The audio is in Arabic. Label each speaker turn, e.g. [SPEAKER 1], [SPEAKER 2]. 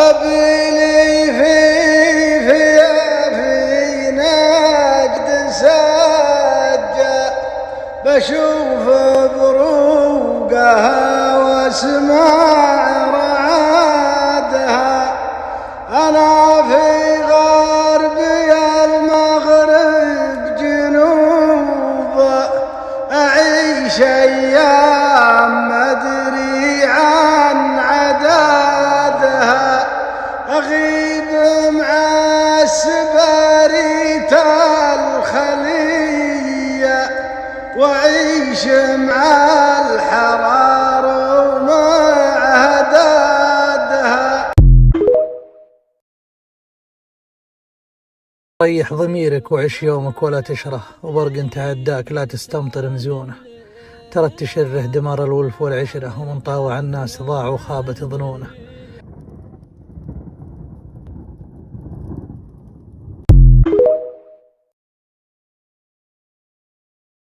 [SPEAKER 1] أبيلي في نجد سجى بشوف بروقها واسمع رعادها. أنا في غربي المغرب جنوب أعيش أيام مدري عن عدادها. أغيب مع السباريت الخلية وأعيش مع الحرار ومع هدادها.
[SPEAKER 2] ريح ضميرك وعش يومك ولا تشره، وبرق تعداك لا تستمطر مزونه. ترى تشره دمار الولف والعشرة، ومن طاوع الناس ضاع وخابت ظنونه.